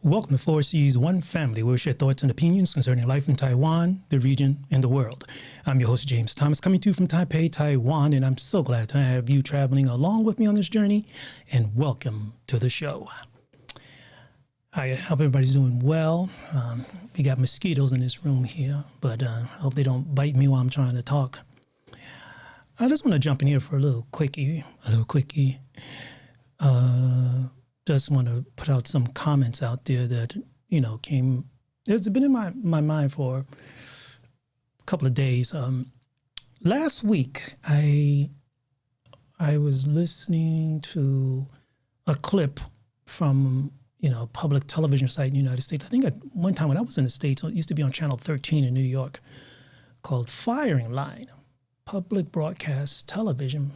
Welcome to Four Seas, One Family, where we share thoughts and opinions concerning life in Taiwan, the region, and the world. I'm your host, James Thomas, coming to you from Taipei, Taiwan, and I'm so glad to have you traveling along with me on this journey, and welcome to the show. I hope everybody's doing well. We got mosquitoes in this room here, but I hope they don't bite me while I'm trying to talk. I just want to jump in here for a little quickie. Just want to put out some comments out there that, there's been in my mind for a couple of days. Last week, I was listening to a clip from, public television site in the United States. I think at one time when I was in the States, it used to be on Channel 13 in New York, called Firing Line, Public Broadcast Television,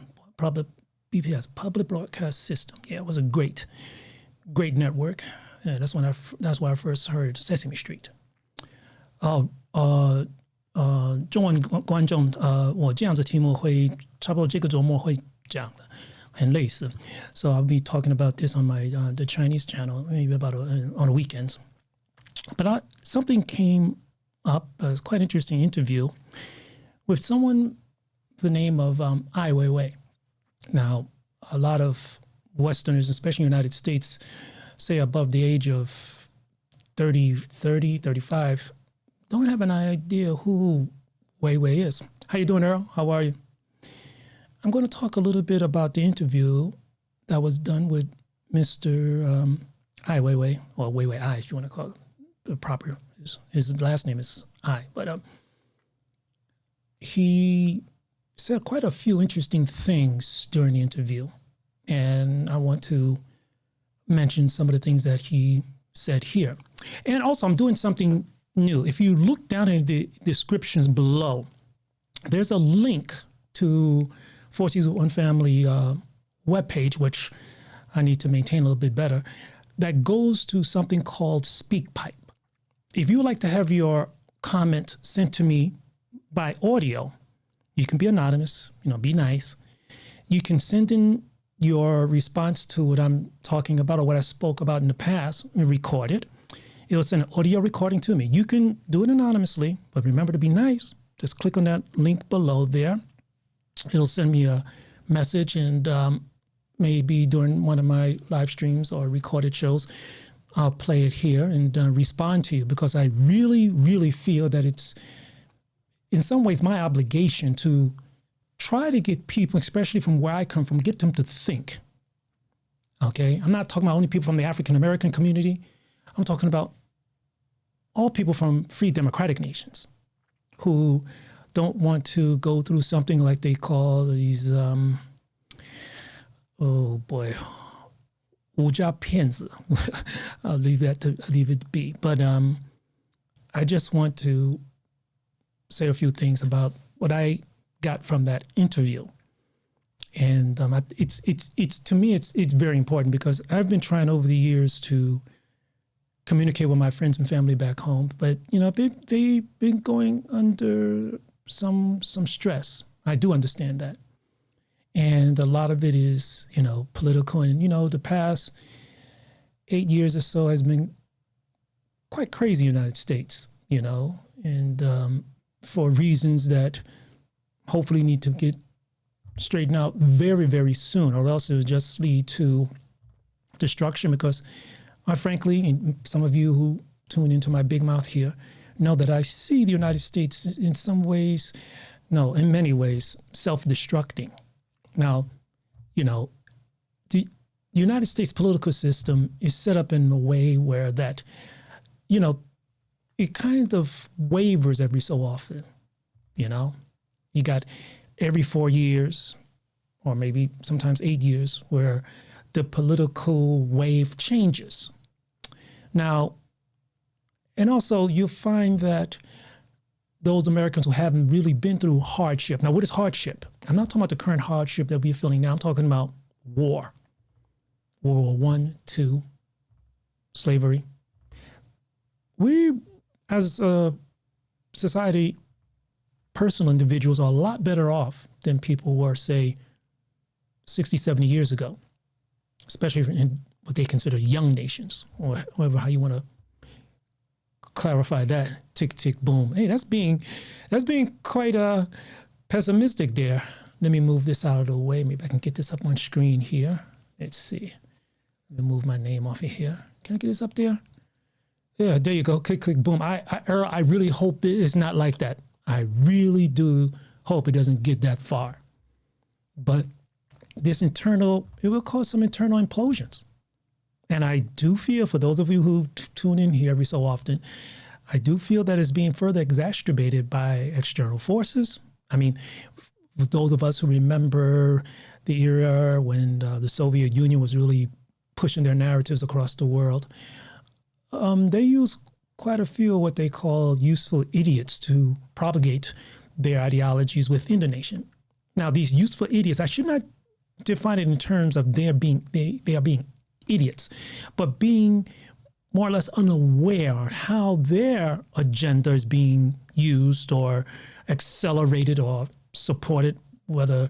BPS, Public Broadcast System. Yeah, it was a great network. Yeah, that's why I first heard Sesame Street. 中文观众我这样子题目会差不多这个周末会讲的，很类似。So I'll be talking about this on my the Chinese channel, maybe about on the weekends. But something came up, a quite interesting interview with someone the name of Weiwei. Now, a lot of Westerners, especially in the United States, say above the age of 35, don't have an idea who Weiwei is. How you doing, Earl? How are you? I'm going to talk a little bit about the interview that was done with Mr. Ai Weiwei, or Weiwei Ai, if you want to call it the proper. His last name is Ai, but he said quite a few interesting things during the interview, and I want to mention some of the things that he said here. And also, I'm doing something new. If you look down in the descriptions below, there's a link to Four Seas One Family webpage, which I need to maintain a little bit better, that goes to something called SpeakPipe. If you would like to have your comment sent to me by audio, you can be anonymous, be nice. You can send in your response to what I'm talking about or what I spoke about in the past and record it. It'll send an audio recording to me. You can do it anonymously, but remember to be nice. Just click on that link below there. It'll send me a message, and maybe during one of my live streams or recorded shows, I'll play it here and respond to you, because I really, really feel that it's in some ways my obligation to try to get people, especially from where I come from, get them to think. Okay? I'm not talking about only people from the African American community. I'm talking about all people from free democratic nations who don't want to go through something like they call these, oh boy, 无家骗子. I'll leave it be. But I just want to say a few things about what I got from that interview. And it's to me, it's very important, because I've been trying over the years to communicate with my friends and family back home, but they've been going under some stress. I do understand that. And a lot of it is, political, and the past 8 years or so has been quite crazy in the United States, and for reasons that hopefully need to get straightened out very, very soon, or else it will just lead to destruction. Because frankly, and some of you who tune into my big mouth here know that I see the United States in many ways, self-destructing. Now, the United States political system is set up in a way where that, it kind of wavers every so often, You got every 4 years, or maybe sometimes 8 years, where the political wave changes. Now, and also you'll find that those Americans who haven't really been through hardship. Now, what is hardship? I'm not talking about the current hardship that we're feeling now. I'm talking about war. World War I, II, slavery. We, as a society, personal individuals, are a lot better off than people were, say, 60, 70 years ago, especially what they consider young nations, or however how you want to clarify that. Tick, tick, boom. Hey, that's being quite pessimistic there. Let me move this out of the way. Maybe I can get this up on screen here. Let's see. Let me move my name off of here. Can I get this up there? Yeah, there you go. Click, click, boom. I really hope it's not like that. I really do hope it doesn't get that far. But it will cause some internal implosions. And I do feel, for those of you who tune in here every so often, I do feel that it's being further exacerbated by external forces. I mean, with those of us who remember the era when the Soviet Union was really pushing their narratives across the world, they used quite a few of what they call useful idiots to propagate their ideologies within the nation. Now, these useful idiots, I should not define it in terms of they are being idiots, but being more or less unaware how their agenda is being used or accelerated or supported, whether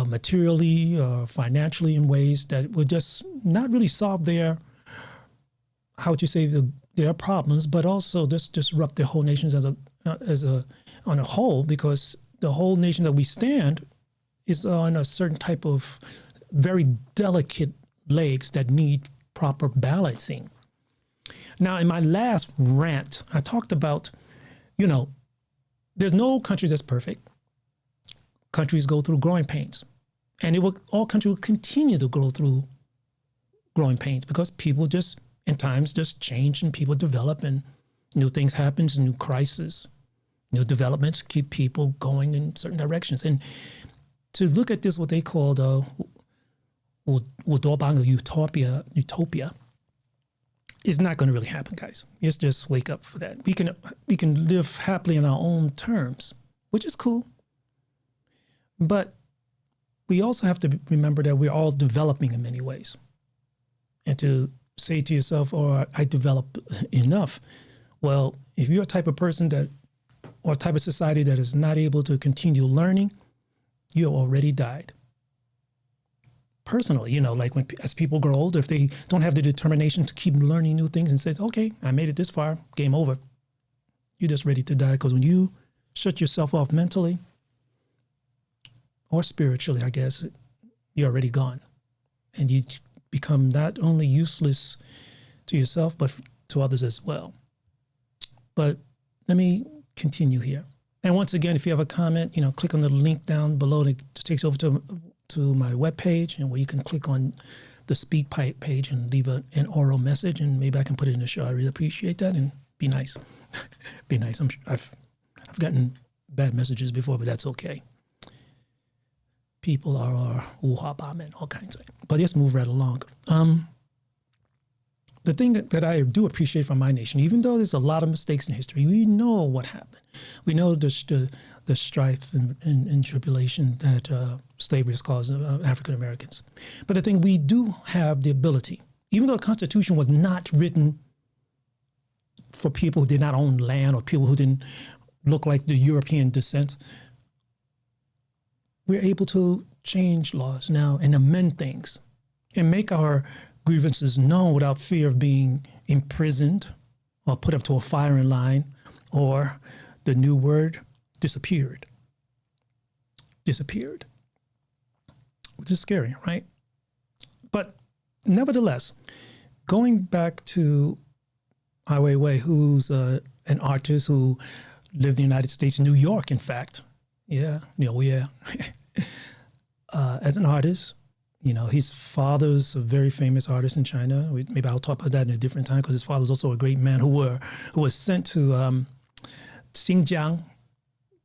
materially or financially, in ways that would just not really solve their, how would you say, their problems, but also just disrupt their whole nations on a whole, because the whole nation that we stand is on a certain type of very delicate legs that need proper balancing. Now, in my last rant, I talked about, there's no country that's perfect. Countries go through growing pains, and all countries will continue to go through growing pains because people just, in times, just change and people develop and new things happen, new crises, new developments keep people going in certain directions. And to look at this, what they call the utopia is not going to really happen, guys. Let's just wake up for that. We can live happily in our own terms, which is cool. But we also have to remember that we're all developing in many ways. And to say to yourself, I develop enough. Well, if you're a type of person or a type of society that is not able to continue learning, you have already died. Personally, like as people grow older, if they don't have the determination to keep learning new things and says, okay, I made it this far, game over, you're just ready to die. Because when you shut yourself off mentally or spiritually, I guess, you're already gone. And you become not only useless to yourself, but to others as well. But let me continue here. And once again, if you have a comment, click on the link down below that takes over to my webpage, and where you can click on the speak pipe page and leave an oral message, and maybe I can put it in the show. I really appreciate that, and be nice. Be nice. I've gotten bad messages before, but that's okay. People are and all kinds of. But let's move right along. The thing that I do appreciate from my nation, even though there's a lot of mistakes in history, we know what happened. We know the strife and tribulation that slavery has caused African Americans. But I think we do have the ability, even though the Constitution was not written for people who did not own land or people who didn't look like the European descent, we're able to change laws now and amend things and make our grievances known without fear of being imprisoned or put up to a firing line, or the new word, disappeared. Which is scary, right? But nevertheless, going back to Weiwei, who's an artist who lived in the United States, New York, in fact. Yeah. As an artist, his father's a very famous artist in China. Maybe I'll talk about that in a different time, because his father's also a great man who was sent to Xinjiang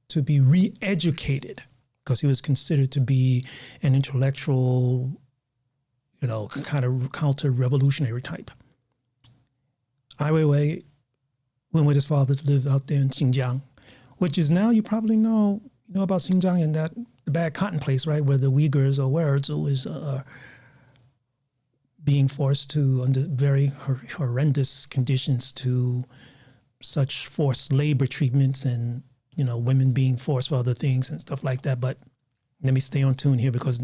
to be re-educated, because he was considered to be an intellectual, kind of counter-revolutionary type. Ai Weiwei went with his father to live out there in Xinjiang, which is now, you probably know about Xinjiang and that the bad cotton place, right, where the Uyghurs or Uyghurs is being forced to, under very horrendous conditions, to such forced labor treatments and, women being forced for other things and stuff like that. But let me stay on tune here, because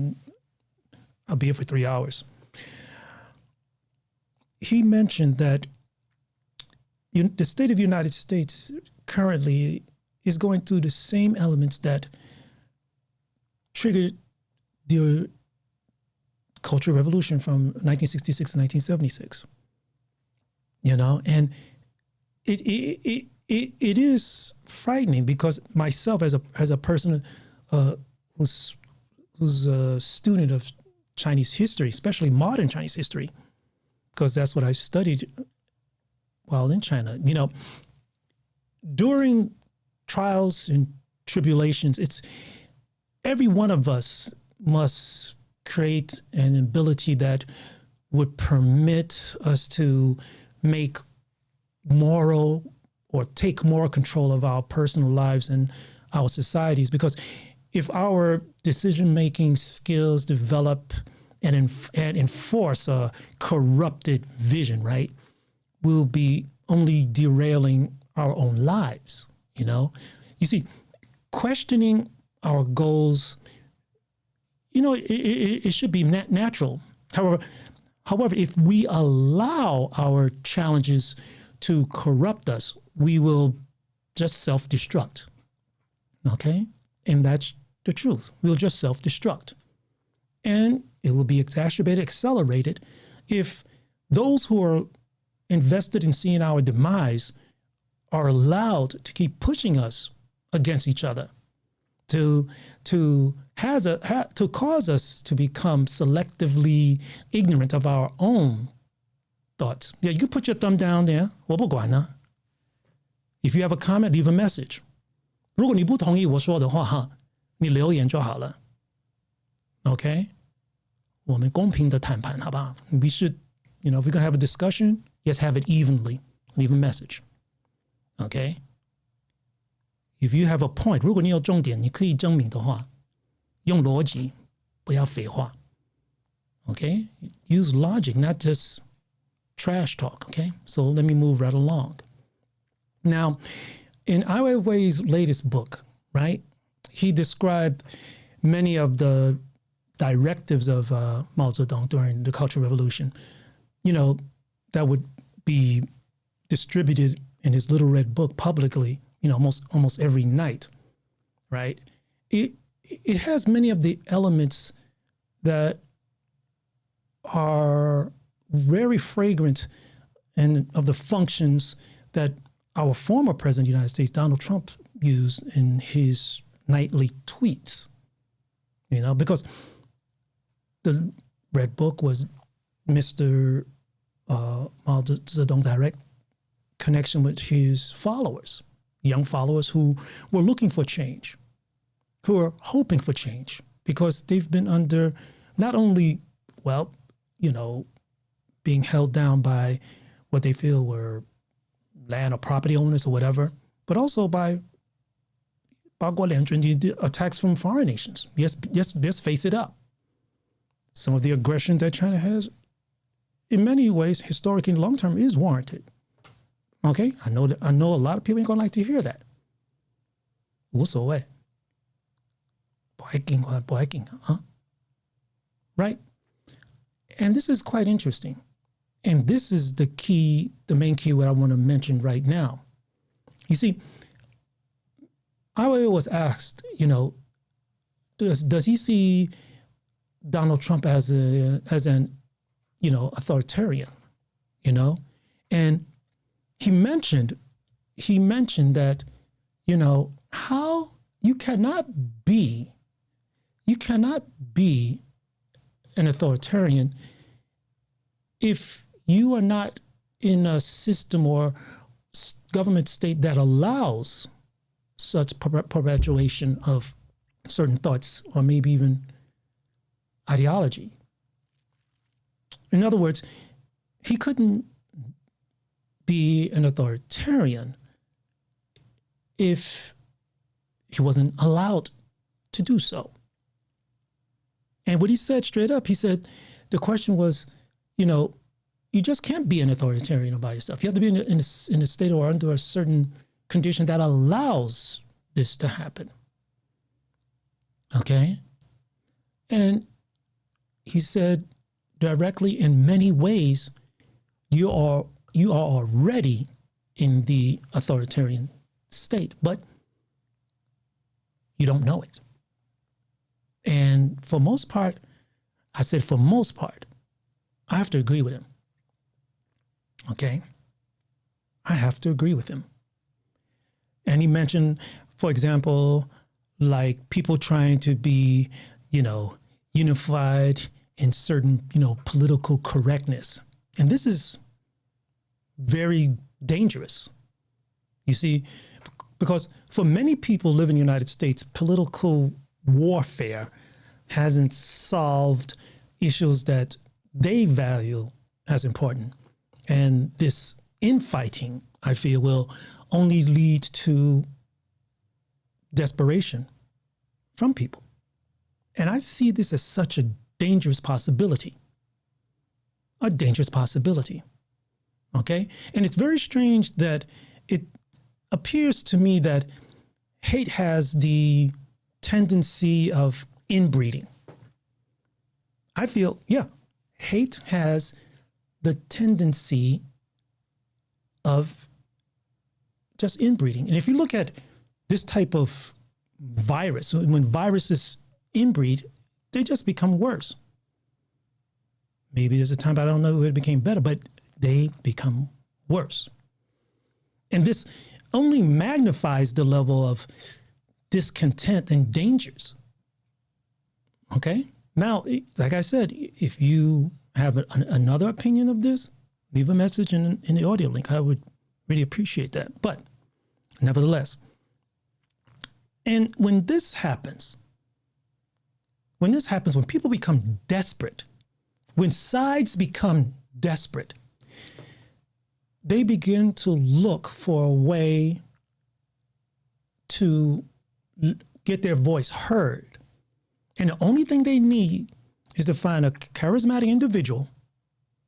I'll be here for 3 hours. he mentioned that the state of the United States currently is going through the same elements that triggered the Cultural Revolution from 1966 to 1976. And it is frightening because myself as a person who's a student of Chinese history, especially modern Chinese history, because that's what I studied while in China. During trials and tribulations, it's every one of us must create an ability that would permit us to make moral or take more control of our personal lives and our societies. Because if our decision-making skills develop and enforce a corrupted vision, right, we'll be only derailing our own lives, You see, questioning our goals, it should be natural. However, if we allow our challenges to corrupt us, we will just self-destruct, okay? And that's the truth. We'll just self-destruct. And it will be exacerbated, accelerated, if those who are invested in seeing our demise are allowed to keep pushing us against each other, to cause us to become selectively ignorant of our own thoughts. Yeah, you can put your thumb down there. 我不管呢. If you have a comment, leave a message. 如果你不同意我说的话，你留言就好了。Okay? 我们公平的谈判，好不好? We should, if we're going to have a discussion, let's have it evenly. Leave a message. Okay? If you have a point, 如果你有重点，你可以证明的话，用逻辑，不要废话。Okay? Use logic, not just trash talk. Okay? So let me move right along. Now, in Weiwei's latest book, right, he described many of the directives of Mao Zedong during the Cultural Revolution, that would be distributed in his little red book publicly, almost every night, right? It has many of the elements that are very fragrant and of the functions that our former president of the United States, Donald Trump, used in his nightly tweets, because the Red Book was Mr. Mao Zedong's direct connection with his followers, young followers who were looking for change, who are hoping for change, because they've been under not only, being held down by what they feel were land or property owners or whatever, but also by attacks from foreign nations. Yes, let's face it up. Some of the aggression that China has, in many ways, historically and long-term, is warranted. Okay? I know a lot of people ain't gonna like to hear that. 无所谓. 不爱听, huh? Right? And this is quite interesting. And this is the main key what I want to mention right now. You see, Weiwei was asked, does he see Donald Trump as an authoritarian, and he mentioned that, how you cannot be an authoritarian if you are not in a system or government state that allows such perpetuation of certain thoughts or maybe even ideology. In other words, he couldn't be an authoritarian if he wasn't allowed to do so. And what he said straight up, he said, the question was, you just can't be an authoritarian by yourself. You have to be in a state or under a certain condition that allows this to happen. Okay? And he said directly, in many ways, you are already in the authoritarian state, but you don't know it. And for most part, I said for most part, I have to agree with him. Okay? I have to agree with him. And he mentioned, for example, like people trying to be, unified in certain, political correctness. And this is very dangerous. You see, because for many people living in the United States, political warfare hasn't solved issues that they value as important. And this infighting, I feel, will only lead to desperation from people. And I see this as such a dangerous possibility. A dangerous possibility. Okay? And it's very strange that it appears to me that hate has the tendency of inbreeding. I feel, hate has the tendency of just inbreeding. And if you look at this type of virus, when viruses inbreed, they just become worse. Maybe there's a time, I don't know, it became better, but they become worse. And this only magnifies the level of discontent and dangers. Okay? Now, like I said, if you have another opinion of this, leave a message in the audio link. I would really appreciate that. But nevertheless, and when this happens, when people become desperate, when sides become desperate, they begin to look for a way to get their voice heard. And the only thing they need is to find a charismatic individual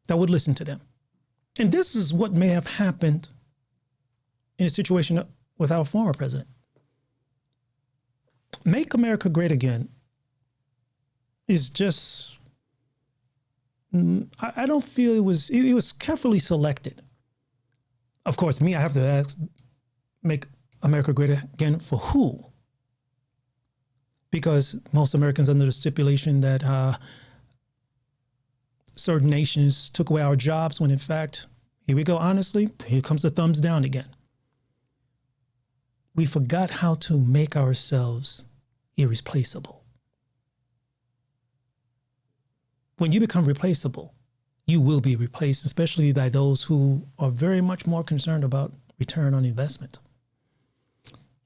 that would listen to them. And this is what may have happened in a situation with our former president. Make America Great Again is just, I don't feel it was carefully selected. Of course, I have to ask, make America Great Again for who? Because most Americans under the stipulation that certain nations took away our jobs, when in fact, here we go, honestly, here comes the thumbs down again. We forgot how to make ourselves irreplaceable. When you become replaceable, you will be replaced, especially by those who are very much more concerned about return on investment.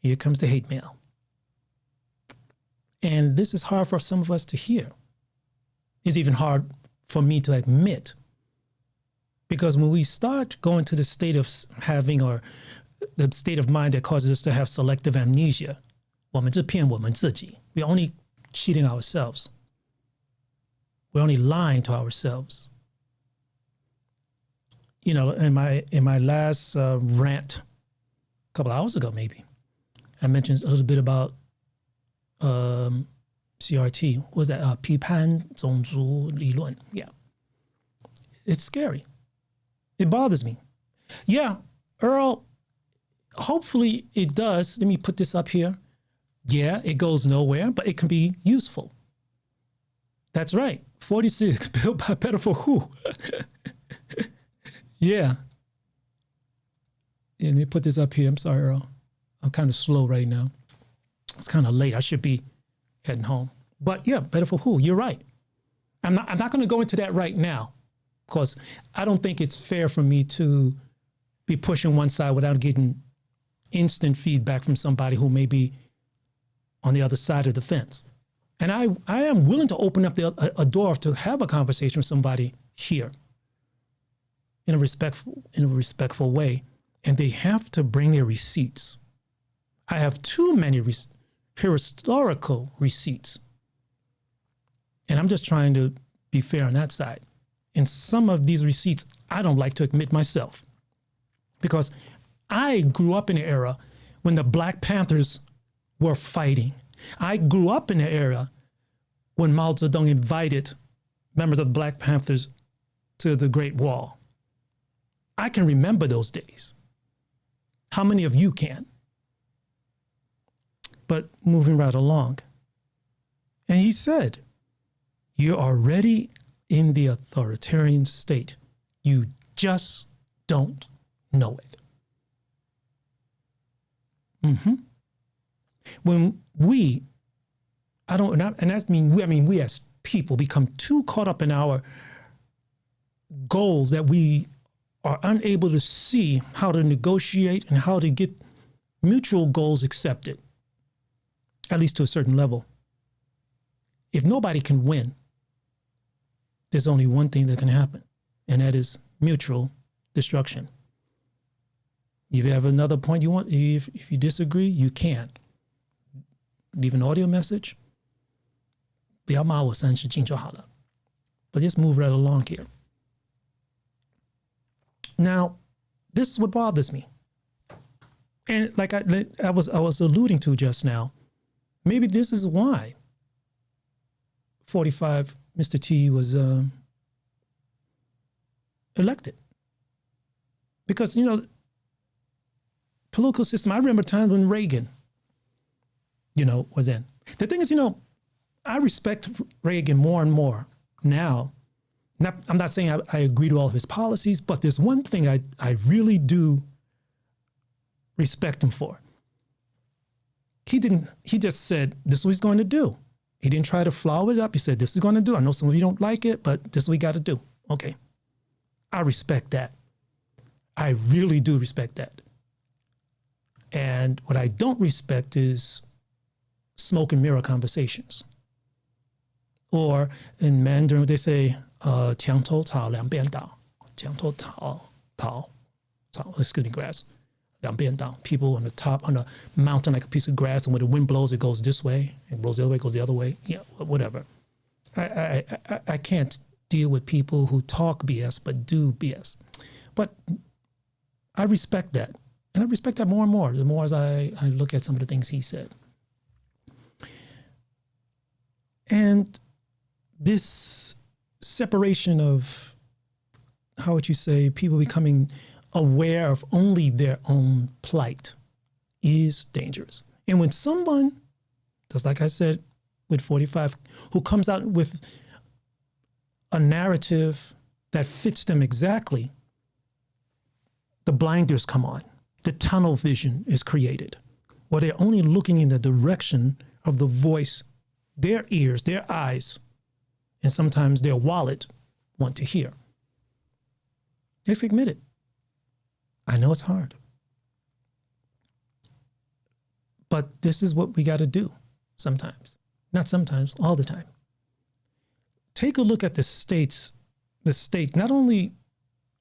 Here comes the hate mail. And this is hard for some of us to hear. It's even hard for me to admit. Because when we start going to the state of having, or the state of mind that causes us to have selective amnesia, 我们就骗我们自己. We're only cheating ourselves. We're only lying to ourselves. In my last rant, a couple hours ago maybe, I mentioned a little bit about CRT. What was that? 批判种族理论. Yeah. It's scary. It bothers me. Yeah, Earl, hopefully it does. Let me put this up here. Yeah, it goes nowhere, but it can be useful. That's right. 46, built by better for who? Yeah. Let me put this up here. I'm sorry, Earl. I'm kind of slow right now. It's kind of late. I should be heading home. But yeah, better for who? You're right. I'm not going to go into that right now, because I don't think it's fair for me to be pushing one side without getting instant feedback from somebody who may be on the other side of the fence. And I am willing to open up a door to have a conversation with somebody here in a respectful way. And they have to bring their receipts. I have too many historical receipts. And I'm just trying to be fair on that side. And some of these receipts, I don't like to admit myself, because I grew up in an era when the Black Panthers were fighting. I grew up in an era when Mao Zedong invited members of the Black Panthers to the Great Wall. I can remember those days. How many of you can? But moving right along. And he said, you're already in the authoritarian state. You just don't know it. When we, I mean we as people become too caught up in our goals that we are unable to see how to negotiate and how to get mutual goals accepted, at least to a certain level. If nobody can win, there's only one thing that can happen, and that is mutual destruction. If you have another point you want, if you disagree, you can. Leave an audio message. 不要骂我30斤就好了. But just move right along here. Now, this is what bothers me. And like I was alluding to just now, maybe this is why 45 Mr. T was elected. Because, political system, I remember times when Reagan, was in. The thing is, I respect Reagan more and more now. I'm not saying I agree to all of his policies, but there's one thing I really do respect him for. He just said, this is what he's going to do. He didn't try to flower it up. He said, this is going to do. I know some of you don't like it, but this is what we got to do. Okay. I respect that. I really do respect that. And what I don't respect is smoke and mirror conversations. Or in Mandarin, they say, 墙头草两边倒. 墙头草, excuse me, grass. 两边倒. People on the top, on a mountain like a piece of grass, and when the wind blows, it goes this way, it blows the other way, it goes the other way. Yeah, whatever. I can't deal with people who talk BS but do BS. But I respect that. And I respect that more and more, the more as I look at some of the things he said. And this separation of, how would you say, people becoming aware of only their own plight is dangerous. And when someone, just like I said with 45, who comes out with a narrative that fits them exactly, the blinders come on. The tunnel vision is created, where they're only looking in the direction of the voice their ears, their eyes, and sometimes their wallet want to hear. Just admit it. I know it's hard. But this is what we got to do sometimes. Not sometimes, all the time. Take a look at the state, not only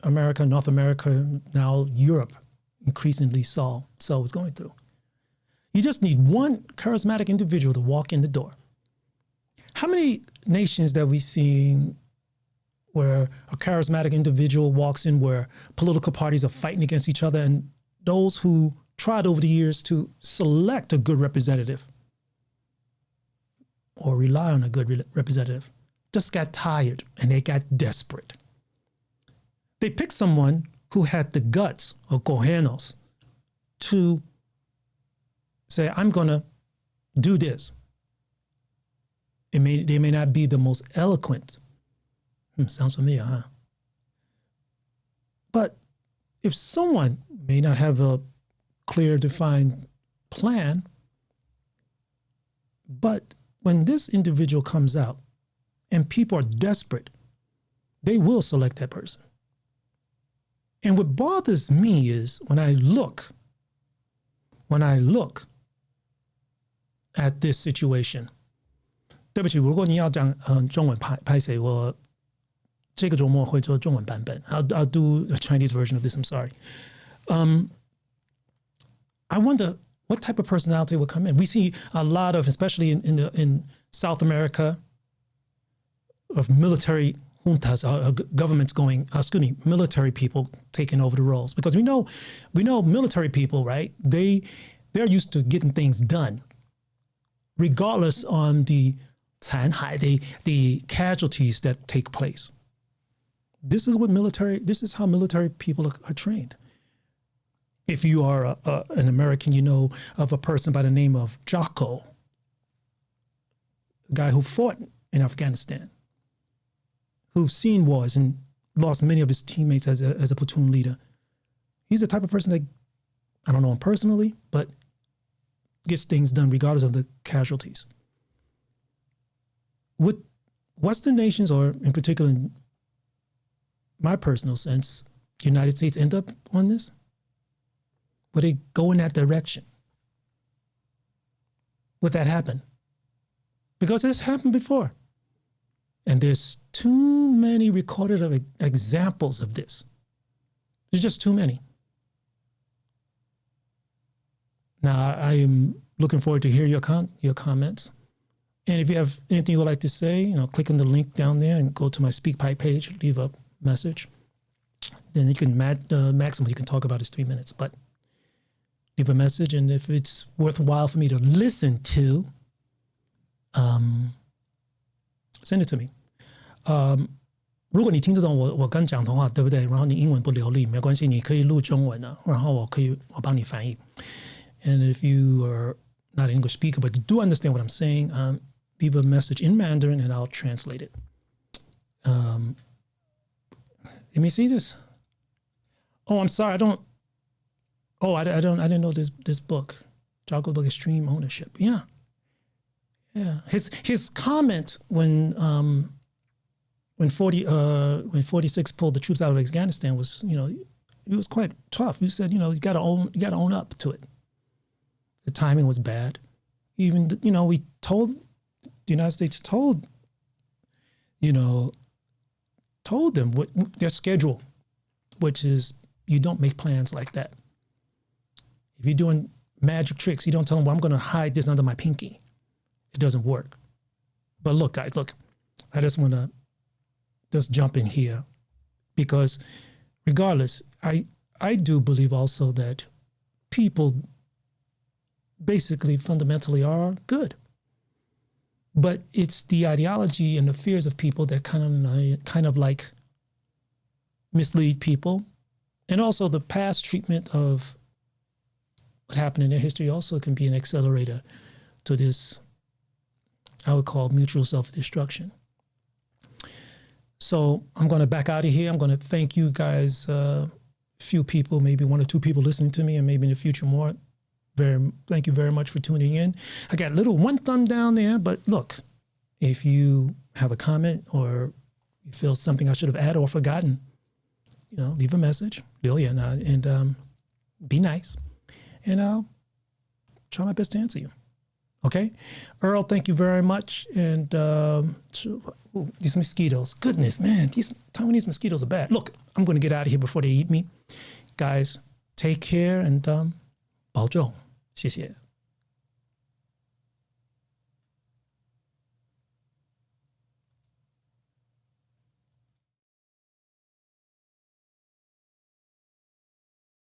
America, North America, now Europe, increasingly so is going through. You just need one charismatic individual to walk in the door. How many nations that we see where a charismatic individual walks in, where political parties are fighting against each other, and those who tried over the years to select a good representative or rely on a good representative just got tired and they got desperate. They picked someone who had the guts, or cojones, to say, I'm going to do this. They may not be the most eloquent. Sounds familiar, huh? But if someone may not have a clear, defined plan, but when this individual comes out and people are desperate, they will select that person. And what bothers me is when I look at this situation. 对不起，如果你要讲中文拍谁，我这个周末会做中文版本。I'll do a Chinese version of this. I'm sorry. I wonder what type of personality will come in. We see a lot of, especially in South America, of military juntas, governments going, military people taking over the roles, because we know military people, right? They're used to getting things done, regardless on the 残骸, the casualties that take place. This is how military people are trained. If you are an American, you know of a person by the name of Jocko, a guy who fought in Afghanistan, who's seen wars and lost many of his teammates as a platoon leader. He's the type of person that, I don't know him personally, but gets things done regardless of the casualties. With Western nations, or in particular, in my personal sense, the United States end up on this? Would they go in that direction? Would that happen? Because it's happened before. And there's too many recorded examples of this. There's just too many. Now, I am looking forward to hear your comments. And if you have anything you would like to say, click on the link down there and go to my SpeakPipe page, leave a message. Then you can, maximum you can talk about is 3 minutes, but leave a message. And if it's worthwhile for me to listen to, send it to me. 如果你听得懂我刚讲的话，对不对？然后你英文不流利，没关系，你可以录中文的，然后我帮你翻译。And if you are not an English speaker, but you do understand what I'm saying, leave a message in Mandarin and I'll translate it. Let me see this. Oh, I'm sorry. I didn't know this book. Jocko book, Extreme Ownership. Yeah. His comment when 46 pulled the troops out of Afghanistan was, it was quite tough. He said, you got to own up to it. The timing was bad. Even, the United States told them what their schedule, which is you don't make plans like that. If you're doing magic tricks, you don't tell them, well, I'm going to hide this under my pinky. It doesn't work. But look, guys, I just want to just jump in here because regardless, I do believe also that people basically fundamentally are good. But it's the ideology and the fears of people that kind of like mislead people. And also the past treatment of what happened in their history also can be an accelerator to this, I would call mutual self-destruction. So I'm going to back out of here. I'm going to thank you guys, few people, maybe 1 or 2 people listening to me, and maybe in the future more. Thank you very much for tuning in. I got a little 1 thumb down there, but look, if you have a comment or you feel something I should have added or forgotten, leave a message, and be nice, and I'll try my best to answer you. Okay? Earl, thank you very much. And these mosquitoes, goodness, man, these Taiwanese mosquitoes are bad. Look, I'm going to get out of here before they eat me. Guys, take care and 保重，谢谢。